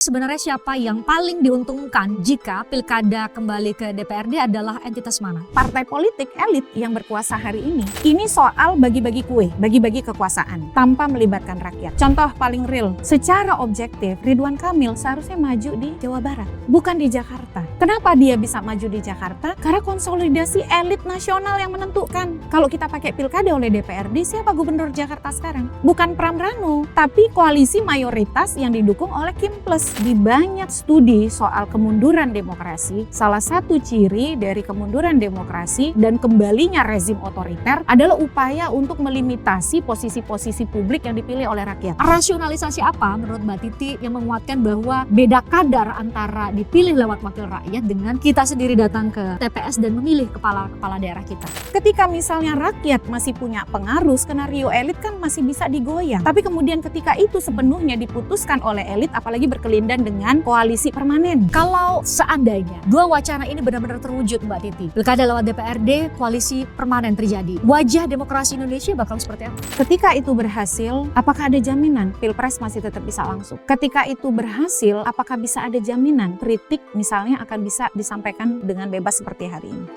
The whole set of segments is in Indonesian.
Sebenarnya siapa yang paling diuntungkan jika pilkada kembali ke DPRD adalah entitas mana? Partai politik elit yang berkuasa hari ini soal bagi-bagi kue, bagi-bagi kekuasaan tanpa melibatkan rakyat. Contoh paling real, secara objektif Ridwan Kamil seharusnya maju di Jawa Barat, bukan di Jakarta. Kenapa dia bisa maju di Jakarta? Karena konsolidasi elit nasional yang menentukan. Kalau kita pakai pilkada oleh DPRD, siapa gubernur Jakarta sekarang? Bukan Pram Rano, tapi koalisi mayoritas yang didukung oleh Kim Plus. Di banyak studi soal kemunduran demokrasi, salah satu ciri dari kemunduran demokrasi dan kembalinya rezim otoriter adalah upaya untuk melimitasi posisi-posisi publik yang dipilih oleh rakyat. Rasionalisasi apa menurut Mbak Titi yang menguatkan bahwa beda kadar antara dipilih lewat wakil rakyat dengan kita sendiri datang ke TPS dan memilih kepala daerah kita? Ketika misalnya rakyat masih punya pengaruh, skenario elit kan masih bisa digoyang. Tapi kemudian ketika itu sepenuhnya diputuskan oleh elit, apalagi berkelindan dengan koalisi permanen. Kalau seandainya dua wacana ini benar-benar terwujud Mbak Titi, pilkada lewat DPRD, koalisi permanen terjadi, wajah demokrasi Indonesia bakal seperti apa? Ketika itu berhasil, apakah ada jaminan Pilpres masih tetap bisa langsung? Ketika itu berhasil, apakah bisa ada jaminan kritik misalnya akan bisa disampaikan dengan bebas seperti hari ini?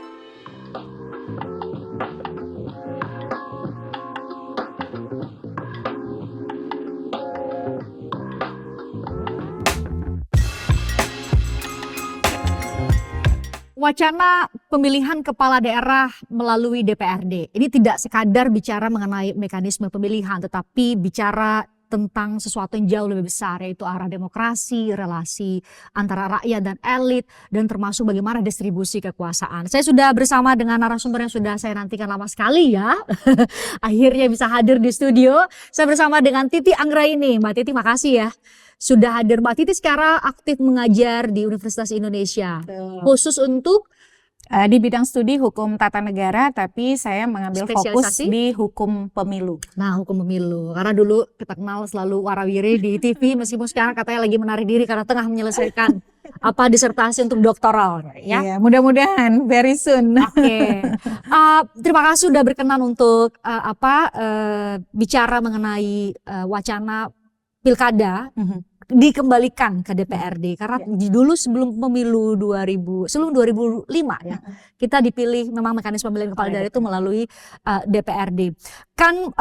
Wacana pemilihan kepala daerah melalui DPRD ini tidak sekadar bicara mengenai mekanisme pemilihan, tetapi bicara tentang sesuatu yang jauh lebih besar, yaitu arah demokrasi, relasi antara rakyat dan elit, dan termasuk bagaimana distribusi kekuasaan. Saya sudah bersama dengan narasumber yang sudah saya nantikan lama sekali ya. Akhirnya bisa hadir di studio. Saya bersama dengan Titi Anggraini. Mbak Titi, makasih ya sudah hadir. Mbak Titi sekarang aktif mengajar di Universitas Indonesia. Khusus untuk di bidang studi hukum tata negara, tapi saya mengambil fokus di hukum pemilu. Nah, hukum pemilu. Karena dulu kita kenal selalu warawiri di TV, meskipun sekarang katanya lagi menarik diri karena tengah menyelesaikan disertasi untuk doktoral. Ya, iya, mudah-mudahan very soon. Oke. Terima kasih sudah berkenan untuk bicara mengenai wacana pilkada dikembalikan ke DPRD karena dulu sebelum pemilu 2005 ya kita dipilih, memang mekanisme pemilihan kepala daerah itu melalui DPRD. Kan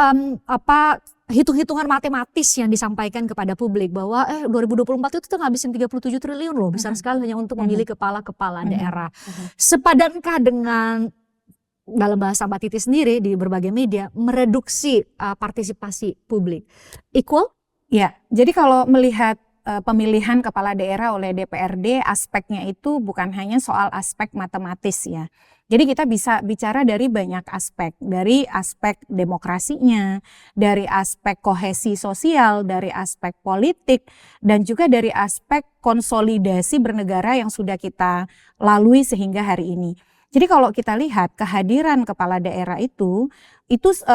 hitung-hitungan matematis yang disampaikan kepada publik bahwa 2024 itu kita ngabisin 37 triliun loh, besar sekali hanya untuk memilih kepala-kepala daerah. Sepadankah dengan, dalam bahasa Mbak Titi sendiri di berbagai media, mereduksi partisipasi publik? Equal? Ya, jadi kalau melihat pemilihan kepala daerah oleh DPRD, aspeknya itu bukan hanya soal aspek matematis ya. Jadi kita bisa bicara dari banyak aspek, dari aspek demokrasinya, dari aspek kohesi sosial, dari aspek politik, dan juga dari aspek konsolidasi bernegara yang sudah kita lalui sehingga hari ini. Jadi kalau kita lihat kehadiran kepala daerah itu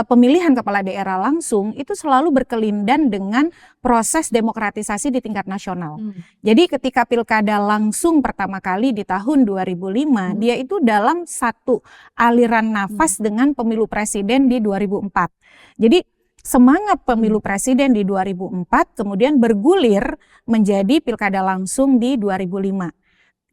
pemilihan kepala daerah langsung itu selalu berkelindan dengan proses demokratisasi di tingkat nasional. Jadi ketika pilkada langsung pertama kali di tahun 2005, dia itu dalam satu aliran nafas dengan pemilu presiden di 2004. Jadi semangat pemilu presiden di 2004 kemudian bergulir menjadi pilkada langsung di 2005.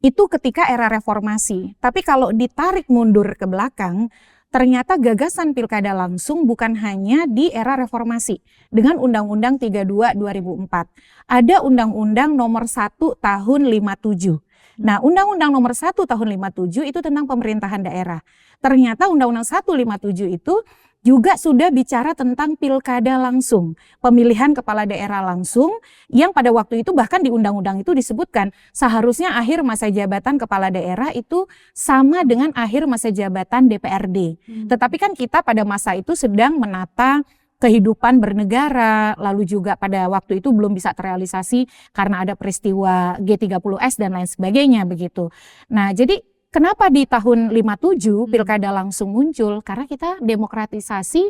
Itu ketika era reformasi. Tapi kalau ditarik mundur ke belakang, ternyata gagasan pilkada langsung bukan hanya di era reformasi. Dengan Undang-Undang 32 2004. Ada Undang-Undang nomor 1 tahun 57. Nah, Undang-Undang nomor 1 tahun 57 itu tentang pemerintahan daerah. Ternyata Undang-Undang 157 itu juga sudah bicara tentang pilkada langsung, pemilihan kepala daerah langsung, yang pada waktu itu bahkan di undang-undang itu disebutkan seharusnya akhir masa jabatan kepala daerah itu sama dengan akhir masa jabatan DPRD. Tetapi kan kita pada masa itu sedang menata kehidupan bernegara, lalu juga pada waktu itu belum bisa terrealisasi karena ada peristiwa G30S dan lain sebagainya begitu. Nah, jadi kenapa di tahun 57 pilkada langsung muncul? Karena kita demokratisasi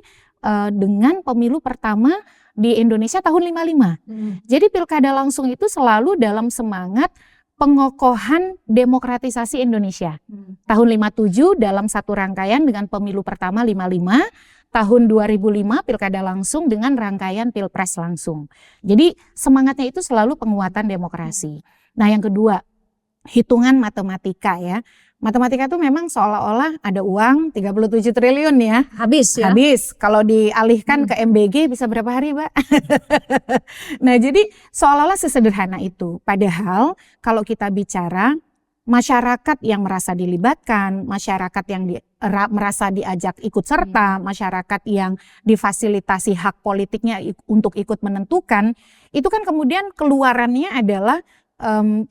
dengan pemilu pertama di Indonesia tahun 55. Jadi pilkada langsung itu selalu dalam semangat pengokohan demokratisasi Indonesia. Tahun 57 dalam satu rangkaian dengan pemilu pertama 55, tahun 2005 pilkada langsung dengan rangkaian pilpres langsung. Jadi semangatnya itu selalu penguatan demokrasi. Nah yang kedua, hitungan matematika ya. Matematika itu memang seolah-olah ada uang 37 triliun ya. Habis ya. Habis. Kalau dialihkan ke MBG bisa berapa hari, Mbak? Nah, jadi seolah-olah sesederhana itu. Padahal kalau kita bicara masyarakat yang merasa dilibatkan, masyarakat yang merasa diajak ikut serta, masyarakat yang difasilitasi hak politiknya untuk ikut menentukan, itu kan kemudian keluarannya adalah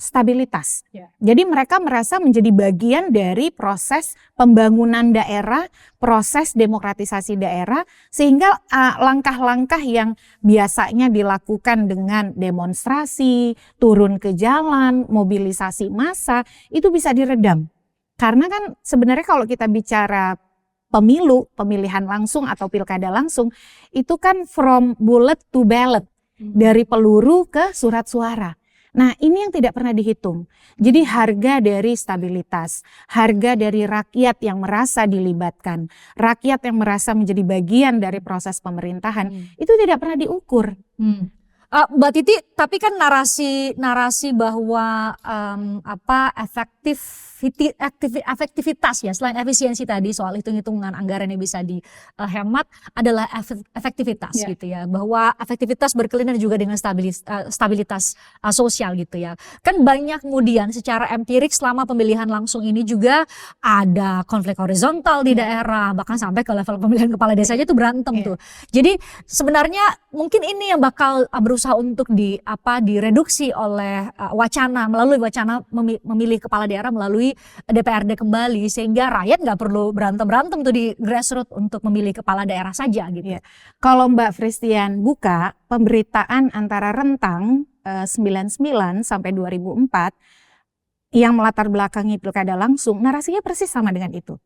stabilitas. Jadi mereka merasa menjadi bagian dari proses pembangunan daerah, proses demokratisasi daerah, sehingga langkah-langkah yang biasanya dilakukan dengan demonstrasi, turun ke jalan, mobilisasi massa, itu bisa diredam. Karena kan sebenarnya kalau kita bicara pemilu, pemilihan langsung atau pilkada langsung, itu kan from bullet to ballot, dari peluru ke surat suara. Nah ini yang tidak pernah dihitung. Jadi harga dari stabilitas, harga dari rakyat yang merasa dilibatkan, rakyat yang merasa menjadi bagian dari proses pemerintahan, itu tidak pernah diukur. Mbak Titi, tapi kan narasi bahwa efektivitas ya, selain efisiensi tadi soal hitung-hitungan anggaran yang bisa dihemat adalah efektivitas gitu ya, bahwa efektivitas berkelindan juga dengan stabilitas sosial gitu ya. Kan banyak kemudian secara empirik selama pemilihan langsung ini juga ada konflik horizontal di daerah, bahkan sampai ke level pemilihan kepala desa aja tuh berantem tuh. Jadi sebenarnya mungkin ini yang bakal berusaha untuk direduksi oleh melalui wacana memilih kepala daerah melalui DPRD kembali, sehingga rakyat nggak perlu berantem tuh di grassroots untuk memilih kepala daerah saja gitu. Kalau Mbak Fristian buka pemberitaan antara rentang 99 sampai 2004 yang melatar belakangi pilkada langsung, narasinya persis sama dengan itu.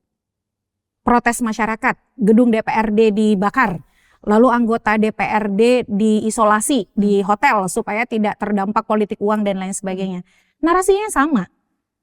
Protes masyarakat, gedung DPRD dibakar, lalu anggota DPRD diisolasi di hotel supaya tidak terdampak politik uang dan lain sebagainya. Narasinya sama.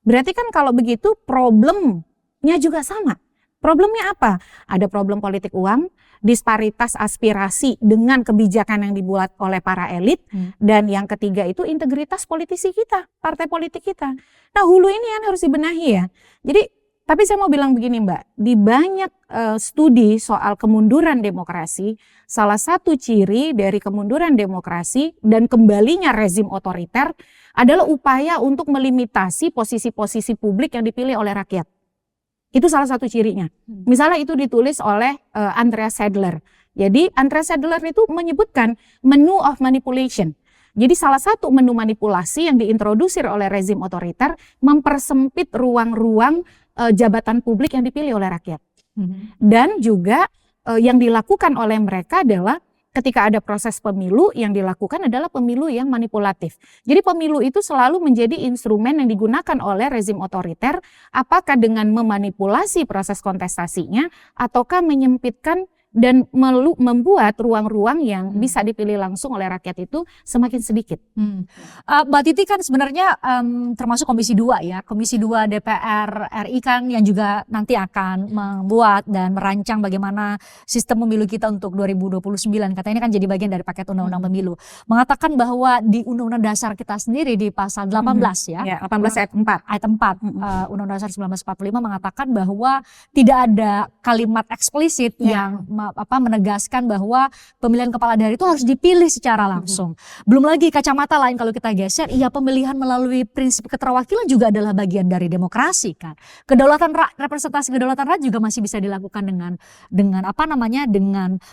Berarti kan kalau begitu problemnya juga sama. Problemnya apa? Ada problem politik uang, disparitas aspirasi dengan kebijakan yang dibuat oleh para elit, dan yang ketiga itu integritas politisi kita, partai politik kita. Nah hulu ini yang harus dibenahi ya. Jadi tapi saya mau bilang begini Mbak, di banyak studi soal kemunduran demokrasi, salah satu ciri dari kemunduran demokrasi dan kembalinya rezim otoriter adalah upaya untuk melimitasi posisi-posisi publik yang dipilih oleh rakyat. Itu salah satu cirinya. Misalnya itu ditulis oleh Andreas Sadler. Jadi Andreas Sadler itu menyebutkan menu of manipulation. Jadi salah satu menu manipulasi yang diintrodusir oleh rezim otoriter mempersempit ruang-ruang jabatan publik yang dipilih oleh rakyat. Dan juga yang dilakukan oleh mereka adalah ketika ada proses pemilu, yang dilakukan adalah pemilu yang manipulatif. Jadi pemilu itu selalu menjadi instrumen yang digunakan oleh rezim otoriter, apakah dengan memanipulasi proses kontestasinya ataukah menyempitkan dan membuat ruang-ruang yang bisa dipilih langsung oleh rakyat itu semakin sedikit. Mbak Titi kan sebenarnya termasuk Komisi 2 ya, Komisi 2 DPR RI kan yang juga nanti akan membuat dan merancang bagaimana sistem pemilu kita untuk 2029. Katanya ini kan jadi bagian dari paket undang-undang pemilu. Mengatakan bahwa di Undang-Undang Dasar kita sendiri di pasal 18 ya, 18 ayat 4. Ayat 4 Undang-Undang Dasar 1945 mengatakan bahwa tidak ada kalimat eksplisit yang menegaskan bahwa pemilihan kepala daerah itu harus dipilih secara langsung. Belum lagi kacamata lain kalau kita geser, pemilihan melalui prinsip keterwakilan juga adalah bagian dari demokrasi kan. Representasi kedaulatan rakyat juga masih bisa dilakukan dengan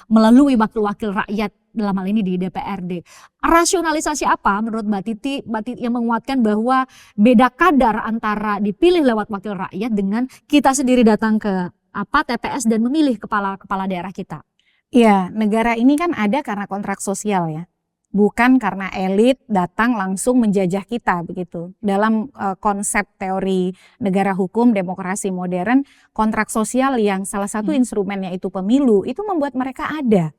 melalui wakil-wakil rakyat dalam hal ini di DPRD. Rasionalisasi apa menurut Mbak Titi yang menguatkan bahwa beda kadar antara dipilih lewat wakil rakyat dengan kita sendiri datang ke TPS dan memilih kepala daerah kita? Iya, negara ini kan ada karena kontrak sosial ya, bukan karena elit datang langsung menjajah kita begitu. Dalam konsep teori negara hukum demokrasi modern, kontrak sosial yang salah satu instrumennya itu pemilu, itu membuat mereka ada.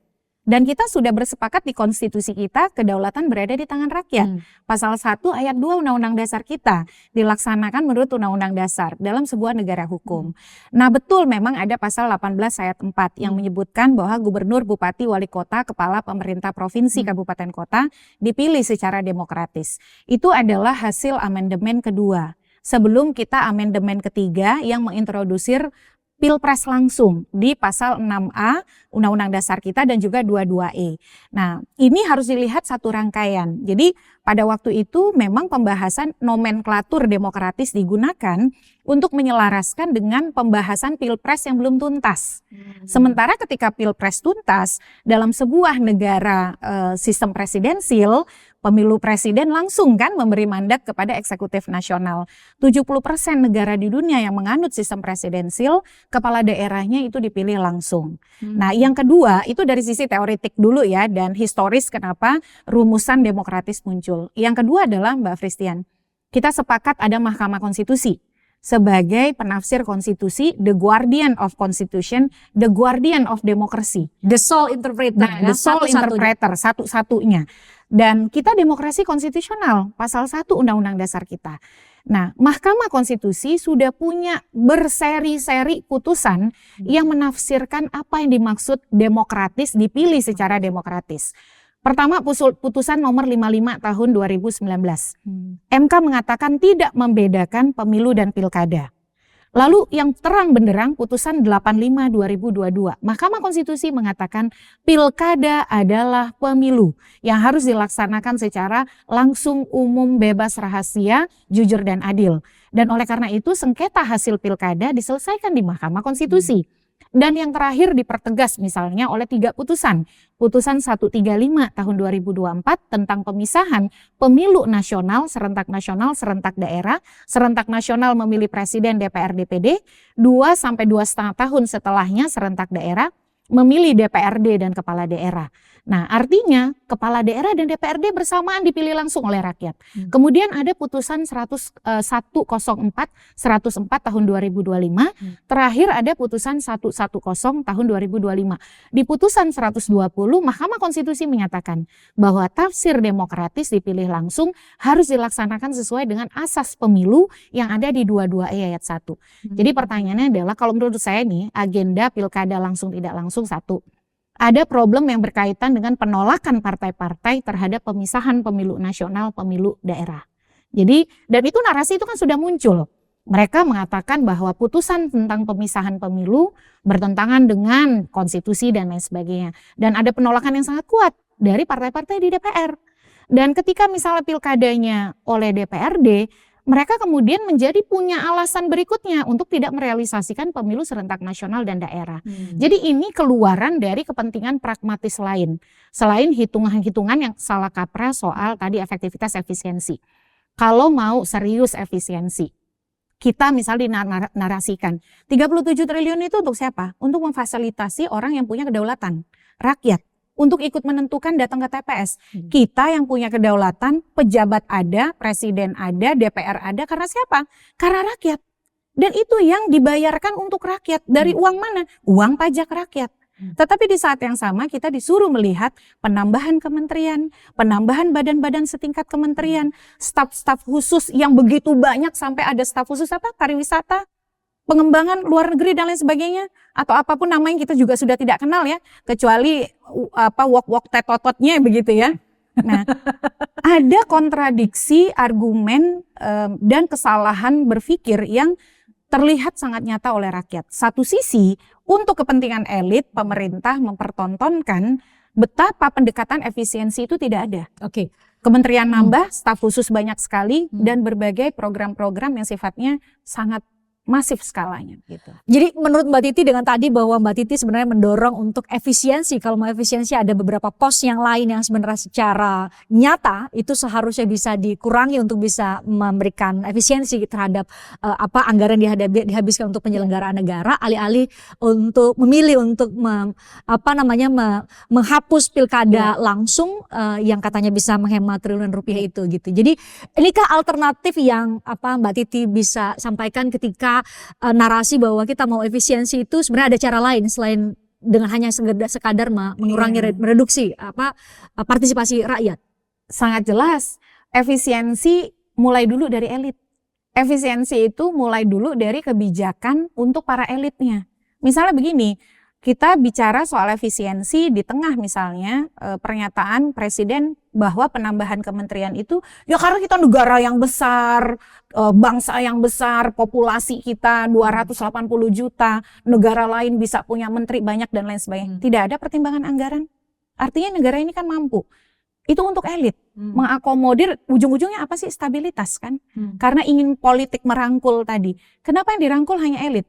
Dan kita sudah bersepakat di konstitusi kita, kedaulatan berada di tangan rakyat. Pasal 1 ayat 2 Undang-Undang Dasar kita dilaksanakan menurut Undang-Undang Dasar dalam sebuah negara hukum. Nah betul memang ada pasal 18 ayat 4 yang menyebutkan bahwa gubernur, bupati, wali kota, kepala pemerintah provinsi, kabupaten kota dipilih secara demokratis. Itu adalah hasil amandemen kedua. Sebelum kita amandemen ketiga yang mengintrodusir Pilpres langsung di pasal 6A Undang-Undang Dasar kita dan juga 22E. Nah, ini harus dilihat satu rangkaian. Jadi pada waktu itu memang pembahasan nomenklatur demokratis digunakan untuk menyelaraskan dengan pembahasan Pilpres yang belum tuntas. Sementara ketika Pilpres tuntas dalam sebuah negara sistem presidensil, pemilu presiden langsung kan memberi mandat kepada eksekutif nasional. 70% negara di dunia yang menganut sistem presidensil, kepala daerahnya itu dipilih langsung. Nah yang kedua itu dari sisi teoretik dulu ya, dan historis kenapa rumusan demokratis muncul. Yang kedua adalah Mbak Fristian, kita sepakat ada Mahkamah Konstitusi sebagai penafsir konstitusi, the guardian of constitution, the guardian of democracy. The sole interpreter. Nah, the sole interpreter, satu-satunya. Dan kita demokrasi konstitusional, pasal 1 Undang-Undang Dasar kita. Nah, Mahkamah Konstitusi sudah punya berseri-seri putusan yang menafsirkan apa yang dimaksud demokratis, dipilih secara demokratis. Pertama, putusan nomor 55 tahun 2019. MK mengatakan tidak membedakan pemilu dan pilkada. Lalu yang terang benderang putusan 85 2022. Mahkamah Konstitusi mengatakan pilkada adalah pemilu yang harus dilaksanakan secara langsung, umum, bebas, rahasia, jujur dan adil. Dan oleh karena itu sengketa hasil pilkada diselesaikan di Mahkamah Konstitusi. Dan yang terakhir dipertegas misalnya oleh 3 putusan. Putusan 135 tahun 2024 tentang pemisahan pemilu nasional, serentak daerah, serentak nasional memilih presiden, DPR, DPD, 2 sampai 2,5 tahun setelahnya serentak daerah memilih DPRD dan kepala daerah. Nah, artinya kepala daerah dan DPRD bersamaan dipilih langsung oleh rakyat. Kemudian ada putusan 104 tahun 2025, terakhir ada putusan 110 tahun 2025. Di putusan 120 Mahkamah Konstitusi menyatakan bahwa tafsir demokratis dipilih langsung harus dilaksanakan sesuai dengan asas pemilu yang ada di 22E ayat 1. Jadi pertanyaannya adalah kalau menurut saya nih agenda pilkada langsung tidak langsung satu. Ada problem yang berkaitan dengan penolakan partai-partai terhadap pemisahan pemilu nasional, pemilu daerah. Jadi, dan itu narasi itu kan sudah muncul. Mereka mengatakan bahwa putusan tentang pemisahan pemilu bertentangan dengan konstitusi dan lain sebagainya. Dan ada penolakan yang sangat kuat dari partai-partai di DPR. Dan ketika misalnya pilkadanya oleh DPRD, mereka kemudian menjadi punya alasan berikutnya untuk tidak merealisasikan pemilu serentak nasional dan daerah. Jadi ini keluaran dari kepentingan pragmatis lain. Selain hitungan-hitungan yang salah kaprah soal tadi efektivitas efisiensi. Kalau mau serius efisiensi, kita misalnya dinarasikan 37 triliun itu untuk siapa? Untuk memfasilitasi orang yang punya kedaulatan, rakyat. Untuk ikut menentukan datang ke TPS. Kita yang punya kedaulatan, pejabat ada, presiden ada, DPR ada, karena siapa? Karena rakyat. Dan itu yang dibayarkan untuk rakyat. Dari uang mana? Uang pajak rakyat. Tetapi di saat yang sama kita disuruh melihat penambahan kementerian, penambahan badan-badan setingkat kementerian, staf-staf khusus yang begitu banyak sampai ada staf khusus apa? Pariwisata, pengembangan luar negeri dan lain sebagainya, atau apapun namanya kita juga sudah tidak kenal ya, kecuali wok-wok tetototnya begitu ya. Nah, ada kontradiksi argumen dan kesalahan berpikir yang terlihat sangat nyata oleh rakyat. Satu sisi untuk kepentingan elit, pemerintah mempertontonkan betapa pendekatan efisiensi itu tidak ada. Oke. Kementerian nambah, staf khusus banyak sekali, dan berbagai program-program yang sifatnya sangat masif skalanya gitu. Jadi menurut Mbak Titi dengan tadi bahwa Mbak Titi sebenarnya mendorong untuk efisiensi, kalau mau efisiensi ada beberapa pos yang lain yang sebenarnya secara nyata itu seharusnya bisa dikurangi untuk bisa memberikan efisiensi terhadap anggaran dihabiskan untuk penyelenggaraan negara, alih-alih untuk memilih untuk menghapus pilkada langsung yang katanya bisa menghemat triliunan rupiah itu gitu. Jadi inikah alternatif yang Mbak Titi bisa sampaikan ketika narasi bahwa kita mau efisiensi itu sebenarnya ada cara lain selain dengan hanya sekadar mengurangi mereduksi partisipasi rakyat? Sangat jelas, efisiensi mulai dulu dari elit. Efisiensi itu mulai dulu dari kebijakan untuk para elitnya. Misalnya begini, kita bicara soal efisiensi di tengah misalnya pernyataan presiden bahwa penambahan kementerian itu ya karena kita negara yang besar, bangsa yang besar, populasi kita 280 juta, negara lain bisa punya menteri banyak dan lain sebagainya. Tidak ada pertimbangan anggaran. Artinya negara ini kan mampu. Itu untuk elit, mengakomodir ujung-ujungnya apa sih? Stabilitas kan. Karena ingin politik merangkul tadi. Kenapa yang dirangkul hanya elit?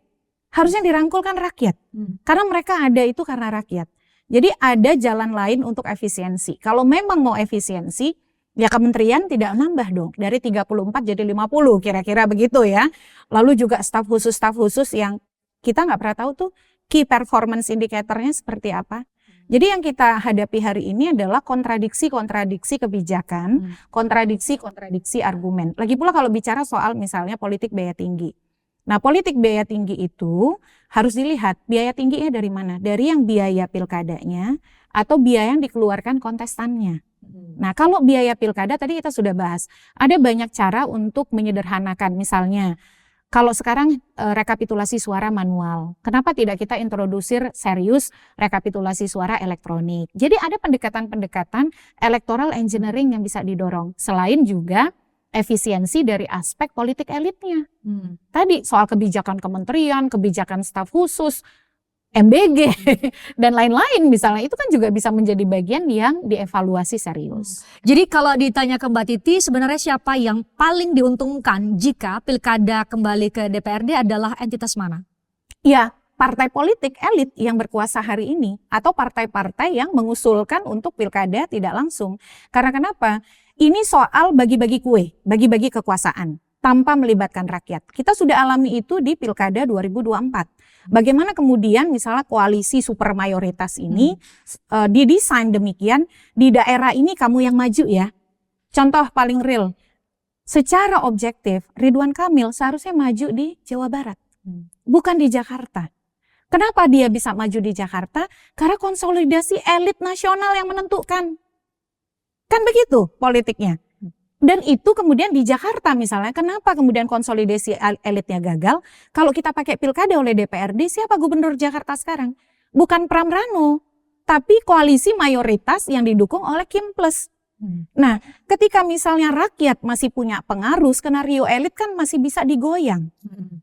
Harusnya dirangkulkan rakyat. Karena mereka ada itu karena rakyat. Jadi ada jalan lain untuk efisiensi. Kalau memang mau efisiensi, ya kementerian tidak nambah dong. Dari 34 jadi 50 kira-kira begitu ya. Lalu juga staf khusus yang kita nggak pernah tahu tuh key performance indicatornya seperti apa. Jadi yang kita hadapi hari ini adalah kontradiksi-kontradiksi kebijakan, kontradiksi-kontradiksi argumen. Lagi pula kalau bicara soal misalnya politik biaya tinggi. Nah, politik biaya tinggi itu harus dilihat biaya tingginya dari mana? Dari yang biaya pilkadanya atau biaya yang dikeluarkan kontestannya. Nah, kalau biaya pilkada tadi kita sudah bahas. Ada banyak cara untuk menyederhanakan. Misalnya, kalau sekarang rekapitulasi suara manual, kenapa tidak kita introdusir serius rekapitulasi suara elektronik? Jadi ada pendekatan-pendekatan electoral engineering yang bisa didorong. Selain juga efisiensi dari aspek politik elitnya. Tadi soal kebijakan kementerian, kebijakan staf khusus, MBG, dan lain-lain misalnya, itu kan juga bisa menjadi bagian yang dievaluasi serius. Jadi kalau ditanya ke Mbak Titi, sebenarnya siapa yang paling diuntungkan jika pilkada kembali ke DPRD adalah entitas mana? Ya, partai politik elit yang berkuasa hari ini, atau partai-partai yang mengusulkan untuk pilkada tidak langsung. Karena kenapa? Ini soal bagi-bagi kue, bagi-bagi kekuasaan tanpa melibatkan rakyat. Kita sudah alami itu di Pilkada 2024. Bagaimana kemudian misalnya koalisi super mayoritas ini didesain demikian, di daerah ini kamu yang maju ya. Contoh paling real, secara objektif Ridwan Kamil seharusnya maju di Jawa Barat, bukan di Jakarta. Kenapa dia bisa maju di Jakarta? Karena konsolidasi elit nasional yang menentukan. Kan begitu politiknya. Dan itu kemudian di Jakarta misalnya, kenapa kemudian konsolidasi elitnya gagal? Kalau kita pakai pilkada oleh DPRD, siapa gubernur Jakarta sekarang? Bukan Pram Rano, tapi koalisi mayoritas yang didukung oleh Kim Plus. Nah, ketika misalnya rakyat masih punya pengaruh, skenario elit kan masih bisa digoyang.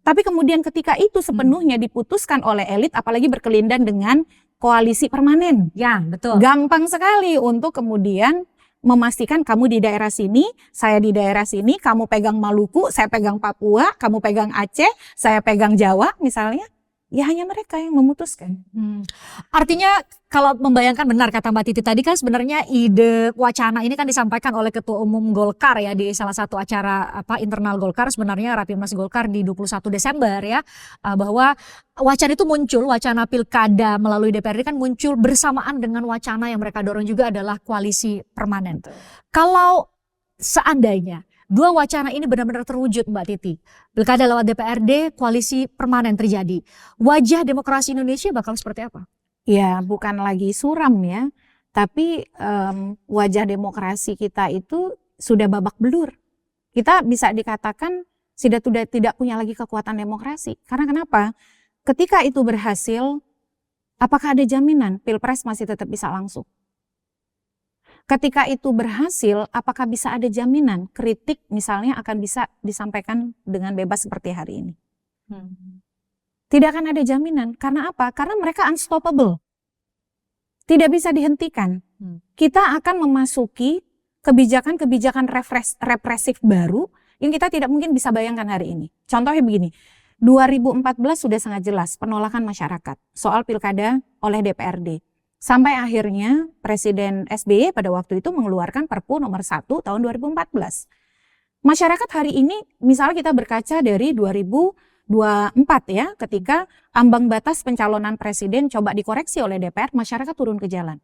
Tapi kemudian ketika itu sepenuhnya diputuskan oleh elit, apalagi berkelindan dengan koalisi permanen. Ya, betul. Gampang sekali untuk kemudian memastikan kamu di daerah sini, saya di daerah sini, kamu pegang Maluku, saya pegang Papua, kamu pegang Aceh, saya pegang Jawa misalnya. Ya hanya mereka yang memutuskan. Artinya kalau membayangkan benar kata Mbak Titi tadi kan sebenarnya ide wacana ini kan disampaikan oleh Ketua Umum Golkar ya di salah satu acara internal Golkar, sebenarnya Rapimnas Golkar di 21 Desember ya, bahwa wacana itu muncul, wacana pilkada melalui DPRD kan muncul bersamaan dengan wacana yang mereka dorong juga adalah koalisi permanen. Kalau seandainya dua wacana ini benar-benar terwujud Mbak Titi, pilkada lewat DPRD, koalisi permanen terjadi, wajah demokrasi Indonesia bakal seperti apa? Ya bukan lagi suram ya, tapi wajah demokrasi kita itu sudah babak belur. Kita bisa dikatakan sudah tidak punya lagi kekuatan demokrasi. Karena kenapa? Ketika itu berhasil, apakah ada jaminan Pilpres masih tetap bisa langsung? Ketika itu berhasil, apakah bisa ada jaminan kritik misalnya akan bisa disampaikan dengan bebas seperti hari ini? Tidak akan ada jaminan. Karena apa? Karena mereka unstoppable. Tidak bisa dihentikan. Kita akan memasuki kebijakan-kebijakan represif baru yang kita tidak mungkin bisa bayangkan hari ini. Contohnya begini, 2014 sudah sangat jelas penolakan masyarakat soal pilkada oleh DPRD. Sampai akhirnya Presiden SBY pada waktu itu mengeluarkan Perpu nomor 1 tahun 2014. Masyarakat hari ini misalnya kita berkaca dari 2024 ya, ketika ambang batas pencalonan presiden coba dikoreksi oleh DPR, masyarakat turun ke jalan.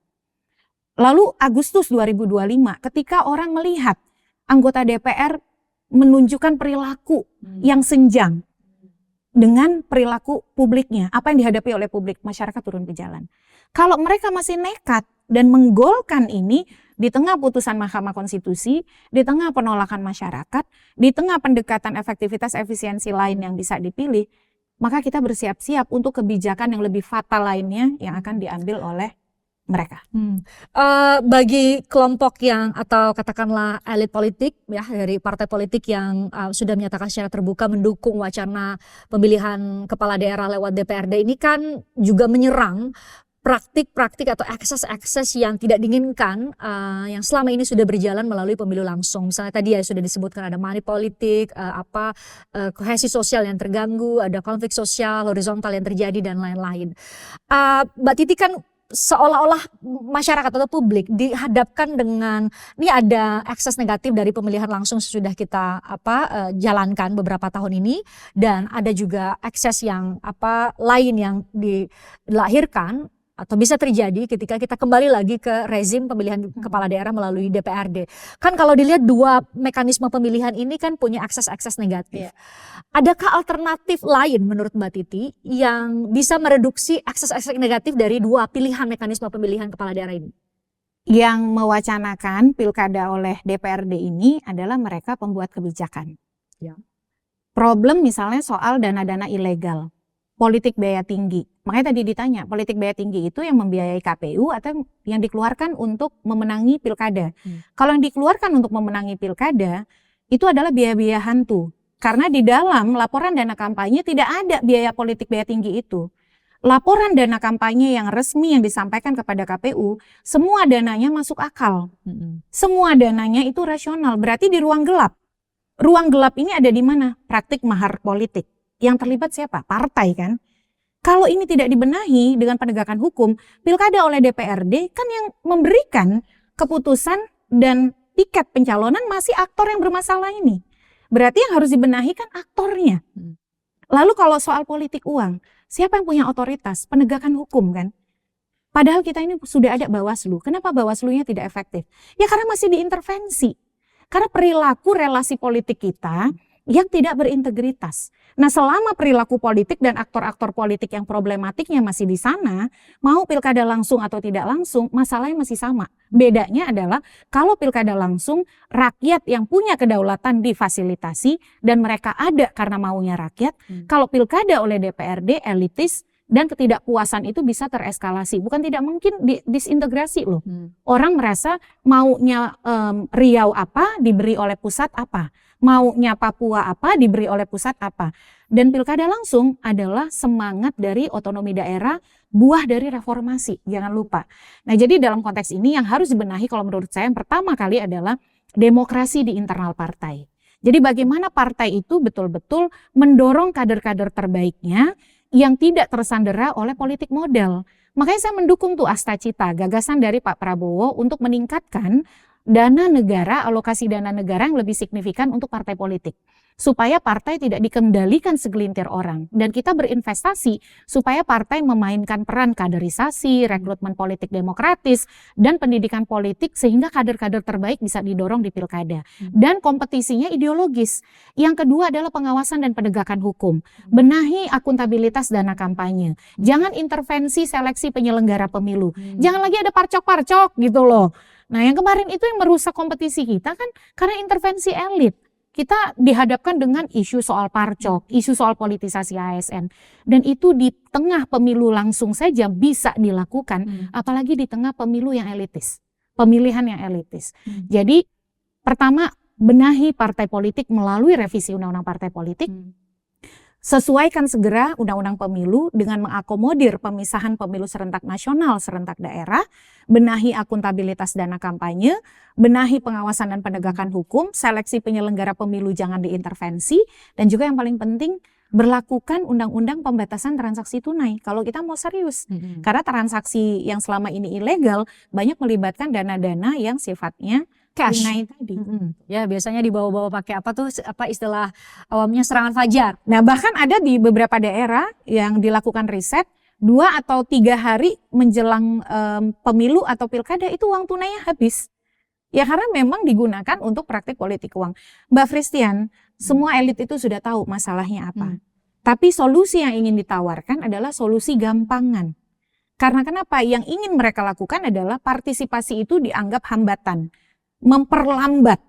Lalu Agustus 2025 ketika orang melihat anggota DPR menunjukkan perilaku yang senjang, dengan perilaku publiknya, apa yang dihadapi oleh publik, masyarakat turun ke jalan. Kalau mereka masih nekat dan menggolkan ini di tengah putusan Mahkamah Konstitusi, di tengah penolakan masyarakat, di tengah pendekatan efektivitas efisiensi lain yang bisa dipilih, maka kita bersiap-siap untuk kebijakan yang lebih fatal lainnya yang akan diambil oleh mereka. Bagi kelompok yang atau katakanlah elit politik ya dari partai politik yang sudah menyatakan secara terbuka mendukung wacana pemilihan kepala daerah lewat DPRD ini kan juga menyerang praktik-praktik atau akses-akses yang tidak diinginkan yang selama ini sudah berjalan melalui pemilu langsung. Misalnya tadi ya sudah disebutkan ada money politik, kohesi sosial yang terganggu, ada konflik sosial horizontal yang terjadi dan lain-lain. Mbak Titi kan seolah-olah masyarakat atau publik dihadapkan dengan ini ada akses negatif dari pemilihan langsung sudah kita jalankan beberapa tahun ini, dan ada juga akses yang lain yang dilahirkan atau bisa terjadi ketika kita kembali lagi ke rezim pemilihan kepala daerah melalui DPRD. Kan kalau dilihat dua mekanisme pemilihan ini kan punya akses-akses negatif. Adakah alternatif lain menurut Mbak Titi yang bisa mereduksi akses-akses negatif dari dua pilihan mekanisme pemilihan kepala daerah ini? Yang mewacanakan pilkada oleh DPRD ini adalah mereka pembuat kebijakan. Ya. Problem misalnya soal dana-dana ilegal, politik biaya tinggi. Makanya tadi ditanya, politik biaya tinggi itu yang membiayai KPU atau yang dikeluarkan untuk memenangi pilkada. Kalau yang dikeluarkan untuk memenangi pilkada, itu adalah biaya-biaya hantu. Karena di dalam laporan dana kampanye tidak ada biaya politik biaya tinggi itu. Laporan dana kampanye yang resmi yang disampaikan kepada KPU, semua dananya masuk akal. Semua dananya itu rasional, berarti di ruang gelap. Ruang gelap ini ada di mana? Praktik mahar politik. Yang terlibat siapa? Partai kan? Kalau ini tidak dibenahi dengan penegakan hukum, pilkada oleh DPRD kan yang memberikan keputusan dan tiket pencalonan masih aktor yang bermasalah ini. Berarti yang harus dibenahi kan aktornya. Lalu kalau soal politik uang, siapa yang punya otoritas? Penegakan hukum kan? Padahal kita ini sudah ada Bawaslu. Kenapa Bawaslu-nya tidak efektif? Ya karena masih diintervensi. Karena perilaku relasi politik kita yang tidak berintegritas. Nah, selama perilaku politik dan aktor-aktor politik yang problematiknya masih di sana, mau pilkada langsung atau tidak langsung, masalahnya masih sama. Bedanya adalah kalau pilkada langsung, rakyat yang punya kedaulatan difasilitasi dan mereka ada karena maunya rakyat. Kalau pilkada oleh DPRD, elitis dan ketidakpuasan itu bisa tereskalasi. Bukan tidak mungkin disintegrasi loh. Orang merasa maunya Riau apa, diberi oleh pusat apa. Maunya Papua apa, diberi oleh pusat apa. Dan pilkada langsung adalah semangat dari otonomi daerah, buah dari reformasi, jangan lupa. Nah, jadi dalam konteks ini yang harus dibenahi kalau menurut saya yang pertama kali adalah demokrasi di internal partai. Jadi bagaimana partai itu betul-betul mendorong kader-kader terbaiknya yang tidak tersandera oleh politik modal. Makanya saya mendukung tuh Astacita, gagasan dari Pak Prabowo untuk meningkatkan dana negara, alokasi dana negara yang lebih signifikan untuk partai politik. Supaya partai tidak dikendalikan segelintir orang. Dan kita berinvestasi supaya partai memainkan peran kaderisasi, rekrutmen politik demokratis, dan pendidikan politik sehingga kader-kader terbaik bisa didorong di pilkada. Dan kompetisinya ideologis. Yang kedua adalah pengawasan dan penegakan hukum. Benahi akuntabilitas dana kampanye. Jangan intervensi seleksi penyelenggara pemilu. Jangan lagi ada parcok-parcok gitu loh. Nah, yang kemarin itu yang merusak kompetisi kita kan karena intervensi elit. Kita dihadapkan dengan isu soal parcok, isu soal politisasi ASN. Dan itu di tengah pemilu langsung saja bisa dilakukan, apalagi di tengah pemilu yang elitis, pemilihan yang elitis. Jadi pertama, benahi partai politik melalui revisi Undang-Undang Partai Politik. Sesuaikan segera Undang-Undang Pemilu dengan mengakomodir pemisahan pemilu serentak nasional, serentak daerah, benahi akuntabilitas dana kampanye, benahi pengawasan dan penegakan hukum, seleksi penyelenggara pemilu jangan diintervensi, dan juga yang paling penting berlakukan undang-undang pembatasan transaksi tunai kalau kita mau serius. Karena transaksi yang selama ini ilegal banyak melibatkan dana-dana yang sifatnya cash tunai tadi. Ya biasanya dibawa-bawa pakai apa tuh, apa istilah awamnya serangan fajar. Nah bahkan ada di beberapa daerah yang dilakukan riset 2 atau 3 hari menjelang pemilu atau pilkada itu uang tunainya habis. Ya karena memang digunakan untuk praktik politik uang. Mbak Fristian, semua elit itu sudah tahu masalahnya apa. Tapi solusi yang ingin ditawarkan adalah solusi gampangan. Karena kenapa? Yang ingin mereka lakukan adalah partisipasi itu dianggap hambatan, memperlambat.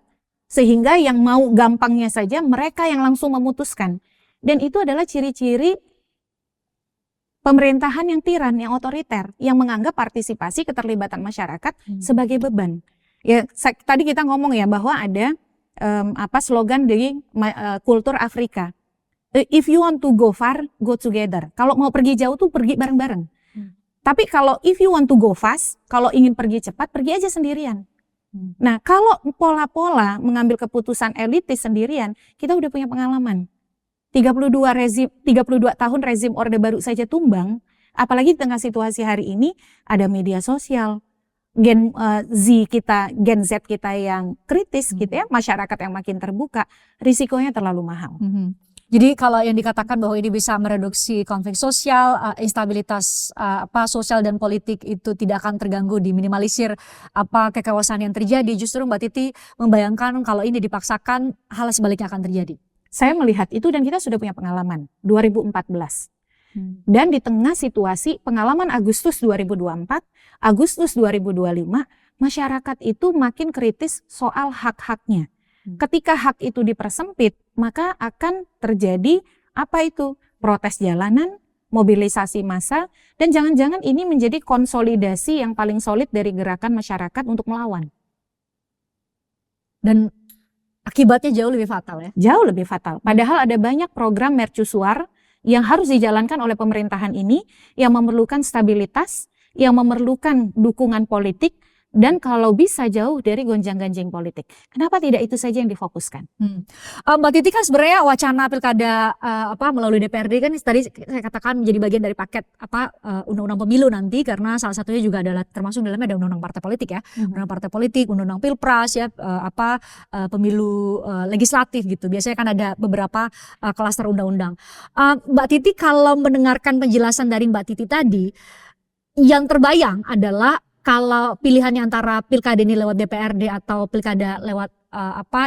Sehingga yang mau gampangnya saja mereka yang langsung memutuskan. Dan itu adalah ciri-ciri pemerintahan yang tiran, yang otoriter, yang menganggap partisipasi keterlibatan masyarakat sebagai beban. Ya, tadi kita ngomong ya bahwa ada slogan dari kultur Afrika. If you want to go far, go together. Kalau mau pergi jauh tuh pergi bareng-bareng. Tapi kalau if you want to go fast, kalau ingin pergi cepat, pergi aja sendirian. Nah, kalau pola-pola mengambil keputusan elitis sendirian, kita udah punya pengalaman. 32 tahun rezim Orde Baru saja tumbang, apalagi di tengah situasi hari ini ada media sosial, Gen Z kita yang kritis gitu ya, masyarakat yang makin terbuka, risikonya terlalu mahal. Jadi kalau yang dikatakan bahwa ini bisa mereduksi konflik sosial, instabilitas sosial dan politik itu tidak akan terganggu, diminimalisir kekawasan yang terjadi, justru Mbak Titi membayangkan kalau ini dipaksakan hal sebaliknya akan terjadi. Saya melihat itu dan kita sudah punya pengalaman 2014. Dan di tengah situasi pengalaman Agustus 2024, Agustus 2025, masyarakat itu makin kritis soal hak-haknya. Ketika hak itu dipersempit, maka akan terjadi protes jalanan, mobilisasi massa, dan jangan-jangan ini menjadi konsolidasi yang paling solid dari gerakan masyarakat untuk melawan. Dan akibatnya jauh lebih fatal ya? Jauh lebih fatal. Padahal ada banyak program mercusuar yang harus dijalankan oleh pemerintahan ini yang memerlukan stabilitas, yang memerlukan dukungan politik, dan kalau bisa jauh dari gonjang-ganjing politik. Kenapa tidak itu saja yang difokuskan? Mbak Titi kan sebenarnya wacana pilkada melalui DPRD kan tadi saya katakan menjadi bagian dari paket undang-undang pemilu nanti, karena salah satunya juga adalah termasuk dalamnya ada undang-undang partai politik ya, undang-undang partai politik, undang-undang pilpres ya, pemilu legislatif gitu. Biasanya kan ada beberapa klaster undang-undang. Mbak Titi kalau mendengarkan penjelasan dari Mbak Titi tadi, yang terbayang adalah kalau pilihannya antara pilkada ini lewat DPRD atau pilkada lewat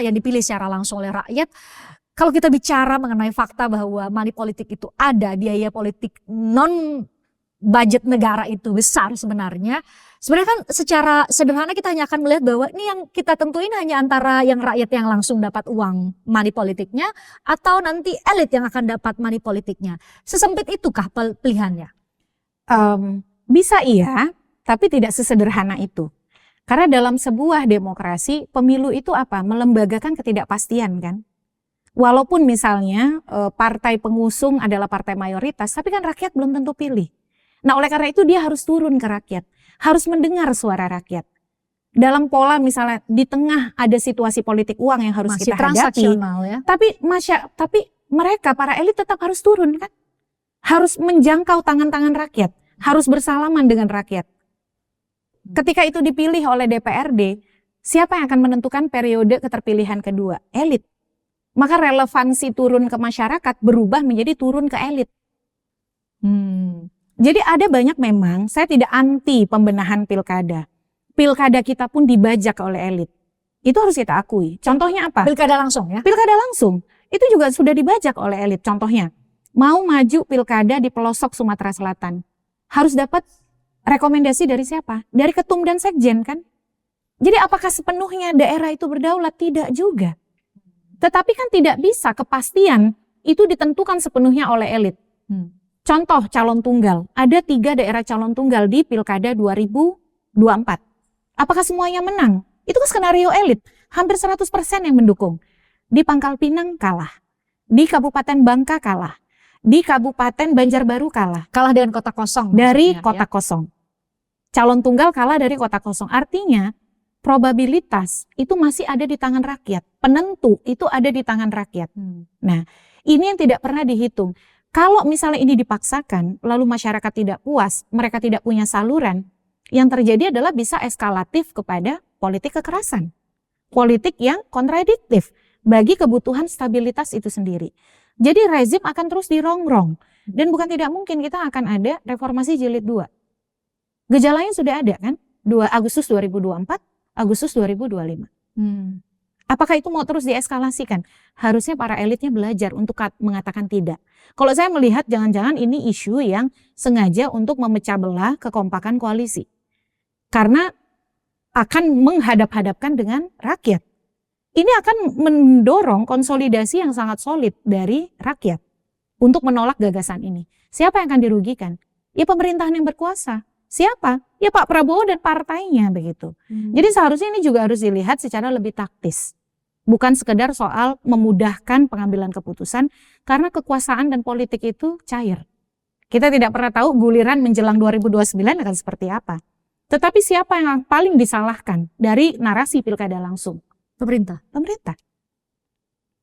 yang dipilih secara langsung oleh rakyat, kalau kita bicara mengenai fakta bahwa money politik itu ada, biaya politik non budget negara itu besar sebenarnya kan secara sederhana kita hanya akan melihat bahwa ini yang kita tentuin hanya antara yang rakyat yang langsung dapat uang money politiknya atau nanti elit yang akan dapat money politiknya. Sesempit itukah pilihannya? Bisa iya, tapi tidak sesederhana itu. Karena dalam sebuah demokrasi, pemilu itu melembagakan ketidakpastian kan. Walaupun misalnya partai pengusung adalah partai mayoritas, tapi kan rakyat belum tentu pilih. Nah, oleh karena itu dia harus turun ke rakyat, harus mendengar suara rakyat. Dalam pola misalnya di tengah ada situasi politik uang yang harus masih kita hadapi, ya? tapi mereka para elit tetap harus turun kan, harus menjangkau tangan-tangan rakyat, harus bersalaman dengan rakyat. Ketika itu dipilih oleh DPRD, siapa yang akan menentukan periode keterpilihan kedua? Elit. Maka relevansi turun ke masyarakat berubah menjadi turun ke elit. Jadi ada banyak memang, saya tidak anti pembenahan pilkada. Pilkada kita pun dibajak oleh elit. Itu harus kita akui. Contohnya apa? Pilkada langsung ya? Pilkada langsung. Itu juga sudah dibajak oleh elit. Contohnya, mau maju pilkada di pelosok Sumatera Selatan, harus dapat rekomendasi dari siapa? Dari ketum dan sekjen kan? Jadi apakah sepenuhnya daerah itu berdaulat? Tidak juga. Tetapi kan tidak bisa kepastian itu ditentukan sepenuhnya oleh elit. Contoh calon tunggal. Ada 3 daerah calon tunggal di pilkada 2024. Apakah semuanya menang? Itu kan skenario elit. Hampir 100% yang mendukung. Di Pangkal Pinang kalah. Di Kabupaten Bangka kalah. Di Kabupaten Banjarbaru kalah. Kalah dengan kota kosong. Dari kota kosong. Calon tunggal kalah dari kota kosong. Artinya probabilitas itu masih ada di tangan rakyat. Penentu itu ada di tangan rakyat. Nah, ini yang tidak pernah dihitung. Kalau misalnya ini dipaksakan, lalu masyarakat tidak puas, mereka tidak punya saluran, yang terjadi adalah bisa eskalatif kepada politik kekerasan. Politik yang kontradiktif bagi kebutuhan stabilitas itu sendiri. Jadi rezim akan terus dirongrong. Dan bukan tidak mungkin kita akan ada reformasi jilid 2. Gejalanya sudah ada kan? 2 Agustus 2024, Agustus 2025. Apakah itu mau terus dieskalasikan? harusnya para elitnya belajar untuk mengatakan tidak. Kalau saya melihat jangan-jangan ini isu yang sengaja untuk memecah belah kekompakan koalisi. Karena akan menghadap-hadapkan dengan rakyat. Ini akan mendorong konsolidasi yang sangat solid dari rakyat untuk menolak gagasan ini. Siapa yang akan dirugikan? Ya pemerintahan yang berkuasa. Siapa? Ya Pak Prabowo dan partainya begitu. Jadi seharusnya ini juga harus dilihat secara lebih taktis. Bukan sekedar soal memudahkan pengambilan keputusan, karena kekuasaan dan politik itu cair. Kita tidak pernah tahu guliran menjelang 2029 akan seperti apa. Tetapi siapa yang paling disalahkan dari narasi pilkada langsung? Pemerintah. Pemerintah.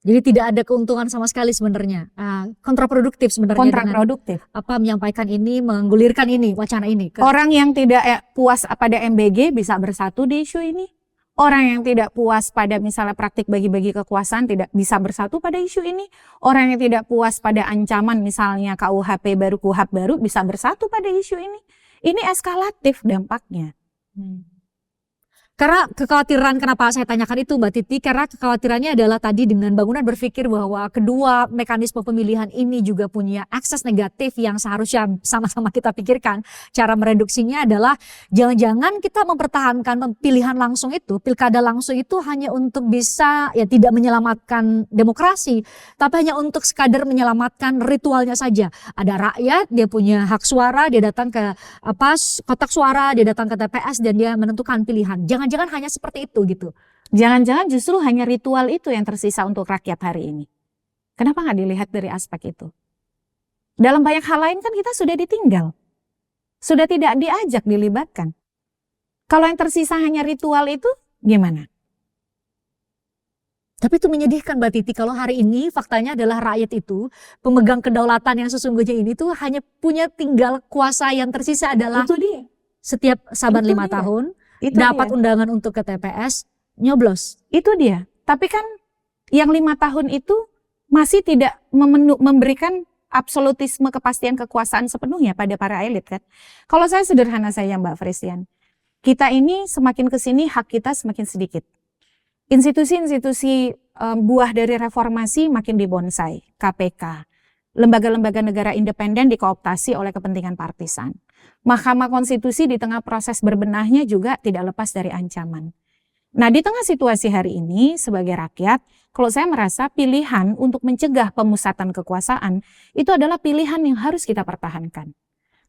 Jadi tidak ada keuntungan sama sekali sebenarnya. Kontraproduktif sebenarnya. Kontraproduktif. Menyampaikan ini, menggulirkan ini, wacana ini. Orang yang tidak puas pada MBG bisa bersatu di isu ini. Orang yang tidak puas pada misalnya praktik bagi-bagi kekuasaan tidak bisa bersatu pada isu ini. Orang yang tidak puas pada ancaman misalnya KUHP baru, KUHAP baru bisa bersatu pada isu ini. Ini eskalatif dampaknya. Karena kekhawatiran, kenapa saya tanyakan itu Mbak Titi, karena kekhawatirannya adalah tadi dengan bangunan berpikir bahwa kedua mekanisme pemilihan ini juga punya akses negatif yang seharusnya sama-sama kita pikirkan. Cara mereduksinya adalah jangan-jangan kita mempertahankan pilihan langsung itu, pilkada langsung itu hanya untuk bisa ya tidak menyelamatkan demokrasi, tapi hanya untuk sekadar menyelamatkan ritualnya saja. Ada rakyat, dia punya hak suara, dia datang ke kotak suara, dia datang ke TPS dan dia menentukan pilihan. Jangan hanya seperti itu gitu. Jangan-jangan justru hanya ritual itu yang tersisa untuk rakyat hari ini. Kenapa nggak dilihat dari aspek itu? Dalam banyak hal lain kan kita sudah ditinggal. Sudah tidak diajak dilibatkan. Kalau yang tersisa hanya ritual itu gimana? Tapi itu menyedihkan Mbak Titi kalau hari ini faktanya adalah rakyat itu pemegang kedaulatan yang sesungguhnya ini tuh hanya punya tinggal kuasa yang tersisa adalah Itu dia. Setiap saban 5 Itu dia. tahun Itu dapat dia. undangan untuk ke TPS, nyoblos. Itu dia. Tapi kan yang 5 tahun itu masih tidak memberikan absolutisme kepastian kekuasaan sepenuhnya pada para elit kan. Kalau saya sederhana saja Mbak Fristian, kita ini semakin kesini hak kita semakin sedikit. Institusi-institusi buah dari reformasi makin dibonsai, KPK, lembaga-lembaga negara independen dikooptasi oleh kepentingan partisan. Mahkamah Konstitusi di tengah proses berbenahnya juga tidak lepas dari ancaman. Nah, di tengah situasi hari ini sebagai rakyat, kalau saya merasa pilihan untuk mencegah pemusatan kekuasaan itu adalah pilihan yang harus kita pertahankan.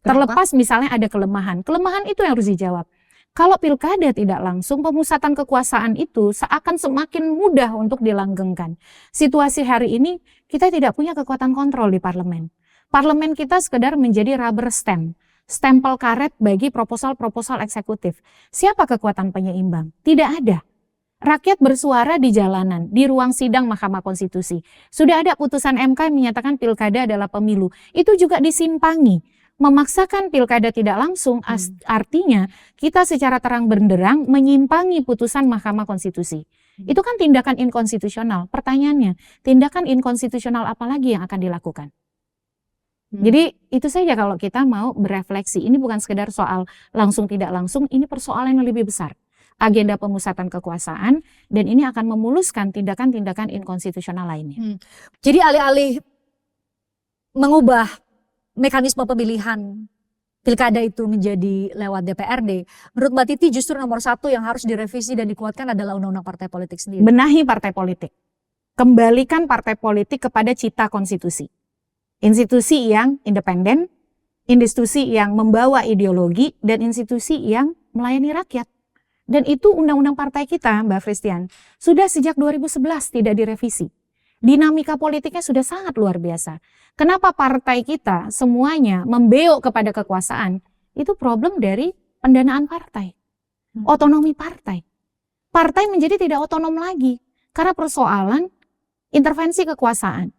Terlepas misalnya ada kelemahan itu yang harus dijawab. Kalau pilkada tidak langsung, pemusatan kekuasaan itu seakan semakin mudah untuk dilanggengkan. Situasi hari ini kita tidak punya kekuatan kontrol di parlemen. Parlemen kita sekedar menjadi rubber stamp. Stempel karet bagi proposal-proposal eksekutif. Siapa kekuatan penyeimbang? Tidak ada. Rakyat bersuara di jalanan, di ruang sidang Mahkamah Konstitusi. Sudah ada putusan MK yang menyatakan pilkada adalah pemilu. Itu juga disimpangi. Memaksakan pilkada tidak langsung artinya kita secara terang benderang menyimpangi putusan Mahkamah Konstitusi. Itu kan tindakan inkonstitusional. Pertanyaannya, tindakan inkonstitusional apa lagi yang akan dilakukan? Jadi itu saja kalau kita mau berefleksi. Ini bukan sekedar soal langsung tidak langsung, ini persoalan yang lebih besar. Agenda pemusatan kekuasaan dan ini akan memuluskan tindakan-tindakan inkonstitusional lainnya. Jadi alih-alih mengubah mekanisme pemilihan pilkada itu menjadi lewat DPRD, menurut Mbak Titi justru nomor 1 yang harus direvisi dan dikuatkan adalah undang-undang partai politik sendiri. Benahi partai politik. Kembalikan partai politik kepada cita konstitusi. Institusi yang independen, institusi yang membawa ideologi, dan institusi yang melayani rakyat. Dan itu undang-undang partai kita, Mbak Fristian, sudah sejak 2011 tidak direvisi. Dinamika politiknya sudah sangat luar biasa. Kenapa partai kita semuanya membeok kepada kekuasaan? Itu problem dari pendanaan partai, otonomi partai. Partai menjadi tidak otonom lagi karena persoalan intervensi kekuasaan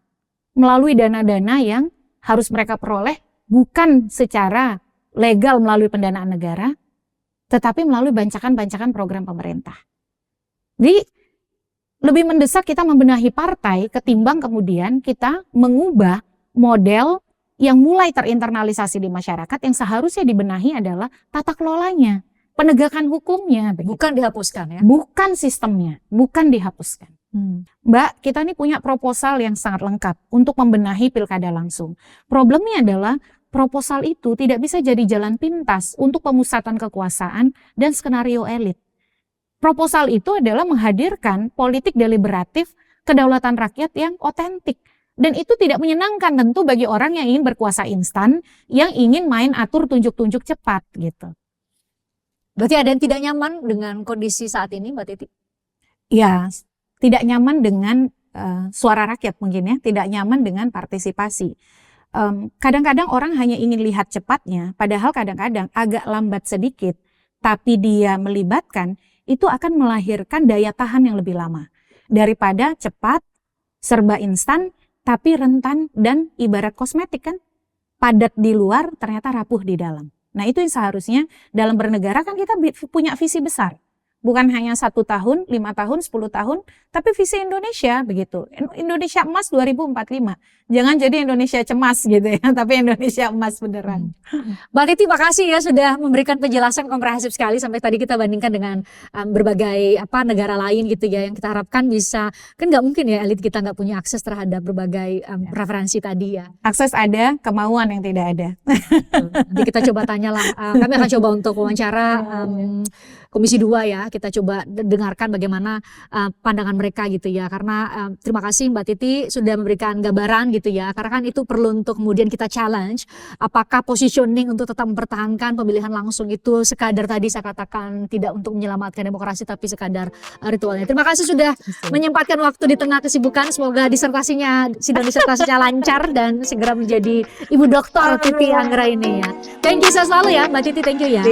melalui dana-dana yang harus mereka peroleh bukan secara legal melalui pendanaan negara, tetapi melalui bancakan-bancakan program pemerintah. Jadi lebih mendesak kita membenahi partai ketimbang kemudian kita mengubah model yang mulai terinternalisasi di masyarakat. Yang seharusnya dibenahi adalah tata kelolanya, penegakan hukumnya, begitu. Bukan dihapuskan ya. Bukan sistemnya, bukan dihapuskan. Mbak, kita ini punya proposal yang sangat lengkap untuk membenahi pilkada langsung. Problemnya adalah proposal itu tidak bisa jadi jalan pintas untuk pemusatan kekuasaan dan skenario elit. Proposal itu adalah menghadirkan politik deliberatif kedaulatan rakyat yang otentik. Dan itu tidak menyenangkan tentu bagi orang yang ingin berkuasa instan, yang ingin main atur tunjuk-tunjuk cepat gitu. Berarti ada yang tidak nyaman dengan kondisi saat ini, Mbak Titi? Ya, tidak nyaman dengan suara rakyat mungkin ya, tidak nyaman dengan partisipasi. Kadang-kadang orang hanya ingin lihat cepatnya, padahal kadang-kadang agak lambat sedikit, tapi dia melibatkan, itu akan melahirkan daya tahan yang lebih lama. Daripada cepat, serba instan, tapi rentan dan ibarat kosmetik kan, padat di luar ternyata rapuh di dalam. Nah itu yang seharusnya dalam bernegara kan kita punya visi besar. Bukan hanya 1 tahun, 5 tahun, 10 tahun, tapi visi Indonesia begitu. Indonesia emas 2045. Jangan jadi Indonesia cemas gitu ya, tapi Indonesia emas beneran. Mbak Titi, makasih ya sudah memberikan penjelasan komprehensif sekali sampai tadi kita bandingkan dengan berbagai negara lain gitu ya, yang kita harapkan bisa, kan nggak mungkin ya elit kita nggak punya akses terhadap berbagai preferensi tadi ya. Akses ada, kemauan yang tidak ada. Nanti kita coba tanyalah, kami akan coba untuk wawancara Komisi 2 ya, kita coba dengarkan bagaimana pandangan mereka gitu ya, karena terima kasih Mbak Titi sudah memberikan gambaran gitu ya, karena kan itu perlu untuk kemudian kita challenge apakah positioning untuk tetap mempertahankan pemilihan langsung itu sekadar tadi saya katakan tidak untuk menyelamatkan demokrasi tapi sekadar ritualnya. Terima kasih sudah menyempatkan waktu di tengah kesibukan, semoga sidang disertasinya lancar dan segera menjadi Ibu Doktor Titi Anggraini ya. Thank you selalu ya Mbak Titi, thank you ya.